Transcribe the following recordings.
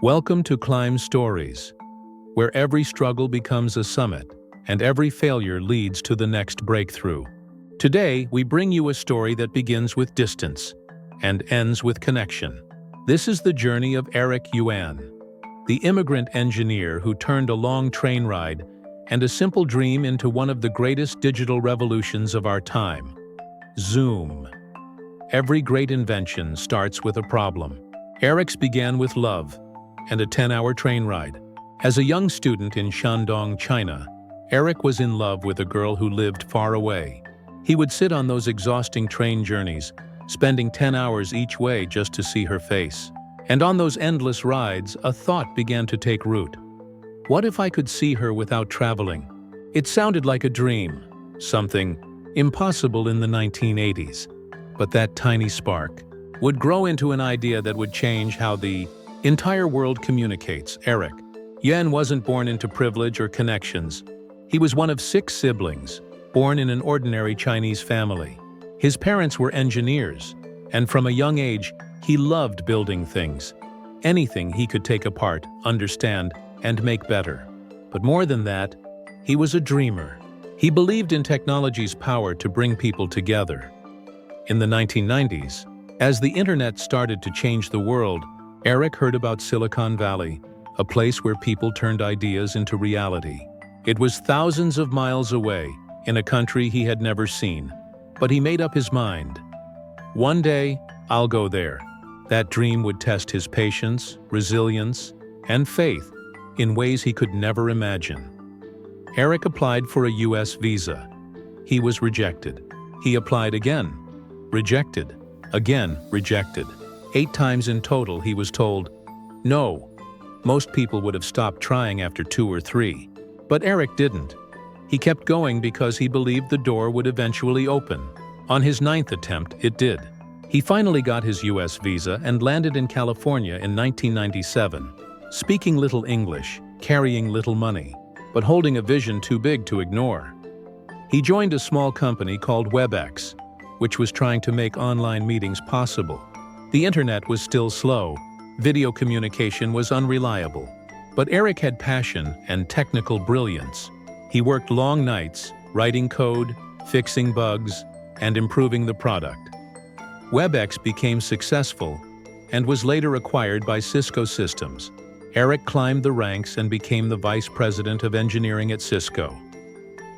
Welcome to Climb Stories, where every struggle becomes a summit and every failure leads to the next breakthrough. Today, we bring you a story that begins with distance and ends with connection. This is the journey of Eric Yuan, the immigrant engineer who turned a long train ride and a simple dream into one of the greatest digital revolutions of our time: Zoom. Every great invention starts with a problem. Eric's began with love and a 10-hour train ride. As a young student in Shandong, China, Eric was in love with a girl who lived far away. He would sit on those exhausting train journeys, spending 10 hours each way just to see her face. And on those endless rides, a thought began to take root. What if I could see her without traveling? It sounded like a dream, something impossible in the 1980s. But that tiny spark would grow into an idea that would change how the entire world communicates. Eric Yuan wasn't born into privilege or connections. He was one of 6 siblings, born in an ordinary Chinese family. His parents were engineers, and from a young age, he loved building things. Anything he could take apart, understand, and make better. But more than that, he was a dreamer. He believed in technology's power to bring people together. In the 1990s, as the internet started to change the world, Eric heard about Silicon Valley, a place where people turned ideas into reality. It was thousands of miles away, in a country he had never seen, but he made up his mind. One day, I'll go there. That dream would test his patience, resilience, and faith in ways he could never imagine. Eric applied for a US visa. He was rejected. He applied again. Rejected. Again, rejected. 8 times in total, he was told, no. Most people would have stopped trying after 2 or 3. But Eric didn't. He kept going because he believed the door would eventually open. On his 9th attempt, it did. He finally got his US visa and landed in California in 1997, speaking little English, carrying little money, but holding a vision too big to ignore. He joined a small company called WebEx, which was trying to make online meetings possible. The internet was still slow, video communication was unreliable, but Eric had passion and technical brilliance. He worked long nights, writing code, fixing bugs, and improving the product. WebEx became successful and was later acquired by Cisco Systems. Eric climbed the ranks and became the vice president of engineering at Cisco.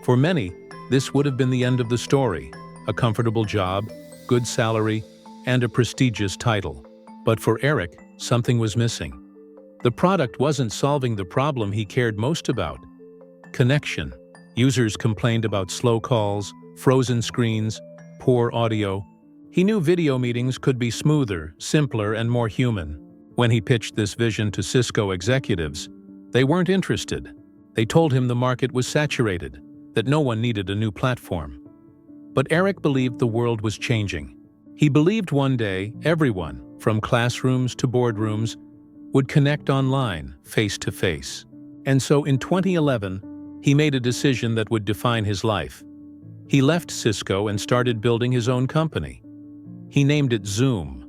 For many, this would have been the end of the story: a comfortable job, good salary, and a prestigious title. But for Eric, something was missing. The product wasn't solving the problem he cared most about: connection. Users complained about slow calls, frozen screens, poor audio. He knew video meetings could be smoother, simpler, and more human. When he pitched this vision to Cisco executives, they weren't interested. They told him the market was saturated, that no one needed a new platform. But Eric believed the world was changing. He believed one day everyone, from classrooms to boardrooms, would connect online, face to face. And so in 2011, he made a decision that would define his life. He left Cisco and started building his own company. He named it Zoom.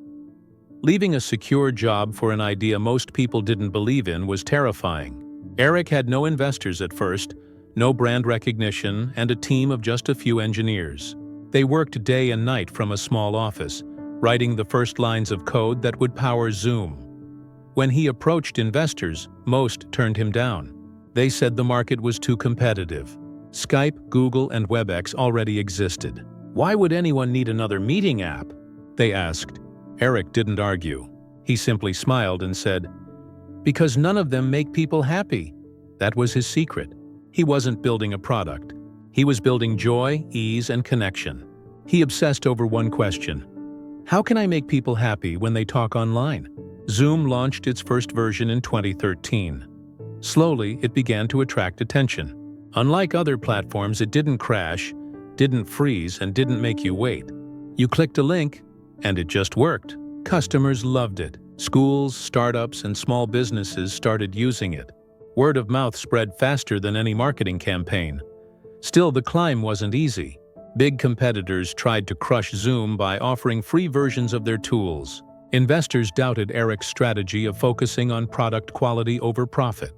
Leaving a secure job for an idea most people didn't believe in was terrifying. Eric had no investors at first, no brand recognition, and a team of just a few engineers. They worked day and night from a small office, writing the first lines of code that would power Zoom. When he approached investors, most turned him down. They said the market was too competitive. Skype, Google, and WebEx already existed. Why would anyone need another meeting app? They asked. Eric didn't argue. He simply smiled and said, because none of them make people happy. That was his secret. He wasn't building a product. He was building joy, ease, and connection. He obsessed over one question: how can I make people happy when they talk online? Zoom launched its first version in 2013. Slowly, it began to attract attention. Unlike other platforms, it didn't crash, didn't freeze, and didn't make you wait. You clicked a link, and it just worked. Customers loved it. Schools, startups, and small businesses started using it. Word of mouth spread faster than any marketing campaign. Still, the climb wasn't easy. Big competitors tried to crush Zoom by offering free versions of their tools. Investors doubted Eric's strategy of focusing on product quality over profit.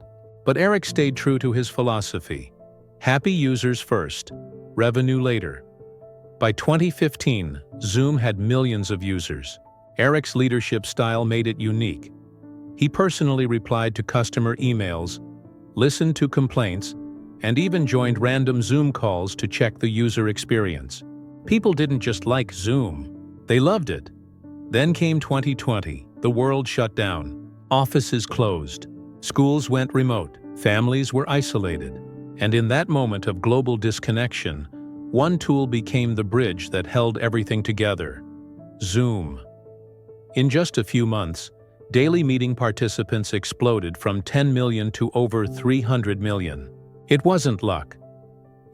But Eric stayed true to his philosophy. Happy users first, revenue later. By 2015, Zoom had millions of users. Eric's leadership style made it unique. He personally replied to customer emails, listened to complaints, and even joined random Zoom calls to check the user experience. People didn't just like Zoom, they loved it. Then came 2020, the world shut down. Offices closed, schools went remote, families were isolated. And in that moment of global disconnection, one tool became the bridge that held everything together: Zoom. In just a few months, daily meeting participants exploded from 10 million to over 300 million. It wasn't luck.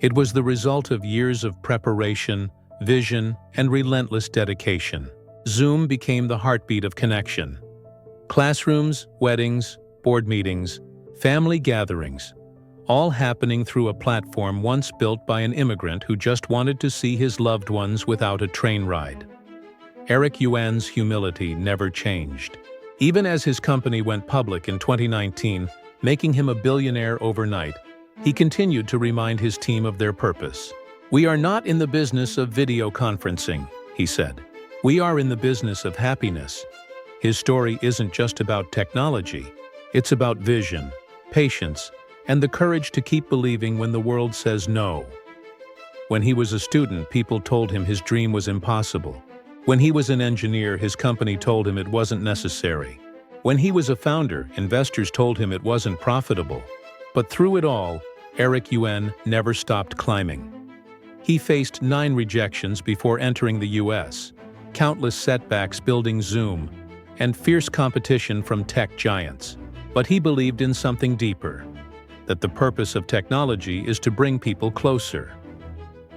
It was the result of years of preparation, vision, and relentless dedication. Zoom became the heartbeat of connection. Classrooms, weddings, board meetings, family gatherings, all happening through a platform once built by an immigrant who just wanted to see his loved ones without a train ride. Eric Yuan's humility never changed. Even as his company went public in 2019, making him a billionaire overnight, he continued to remind his team of their purpose. "We are not in the business of video conferencing," he said. "We are in the business of happiness." His story isn't just about technology. It's about vision, patience, and the courage to keep believing when the world says no. When he was a student, people told him his dream was impossible. When he was an engineer, his company told him it wasn't necessary. When he was a founder, investors told him it wasn't profitable. But through it all, Eric Yuan never stopped climbing. He faced 9 rejections before entering the US, countless setbacks building Zoom, and fierce competition from tech giants. But he believed in something deeper, that the purpose of technology is to bring people closer.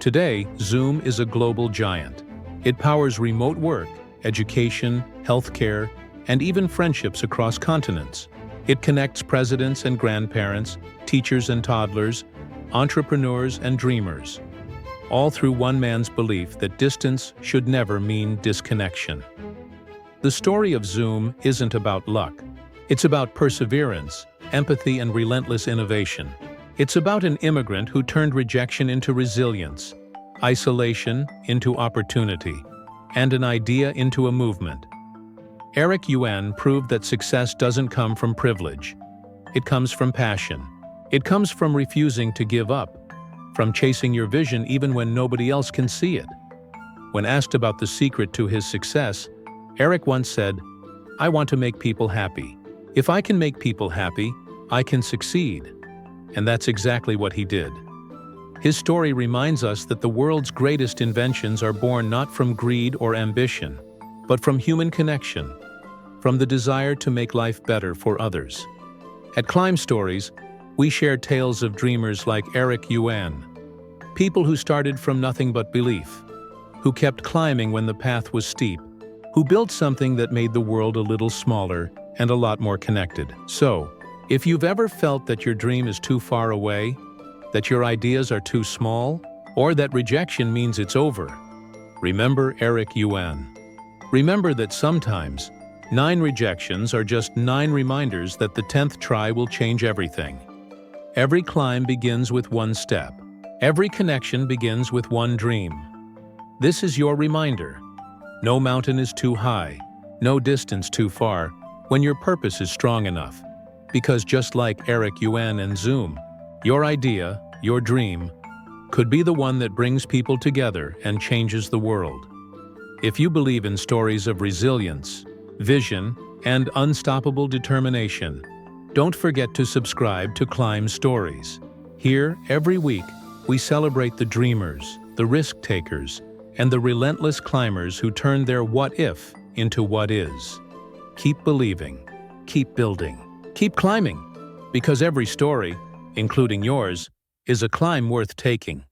Today, Zoom is a global giant. It powers remote work, education, healthcare, and even friendships across continents. It connects presidents and grandparents, teachers and toddlers, entrepreneurs and dreamers, all through one man's belief that distance should never mean disconnection. The story of Zoom isn't about luck. It's about perseverance, empathy, and relentless innovation. It's about an immigrant who turned rejection into resilience, isolation into opportunity, and an idea into a movement. Eric Yuan proved that success doesn't come from privilege. It comes from passion. It comes from refusing to give up, from chasing your vision even when nobody else can see it. When asked about the secret to his success, Eric once said, "I want to make people happy. If I can make people happy, I can succeed." And that's exactly what he did. His story reminds us that the world's greatest inventions are born not from greed or ambition, but from human connection, from the desire to make life better for others. At Climb Stories, we share tales of dreamers like Eric Yuan, people who started from nothing but belief, who kept climbing when the path was steep, who built something that made the world a little smaller and a lot more connected. So, if you've ever felt that your dream is too far away, that your ideas are too small, or that rejection means it's over, remember Eric Yuan. Remember that sometimes 9 rejections are just 9 reminders that the 10th try will change everything. Every climb begins with one step. Every connection begins with one dream. This is your reminder. No mountain is too high, no distance too far, when your purpose is strong enough. Because just like Eric Yuan and Zoom, your idea, your dream, could be the one that brings people together and changes the world. If you believe in stories of resilience, vision, and unstoppable determination, don't forget to subscribe to Climb Stories. Here, every week, we celebrate the dreamers, the risk-takers, and the relentless climbers who turn their what-if into what is. Keep believing, keep building, keep climbing, because every story, including yours, is a climb worth taking.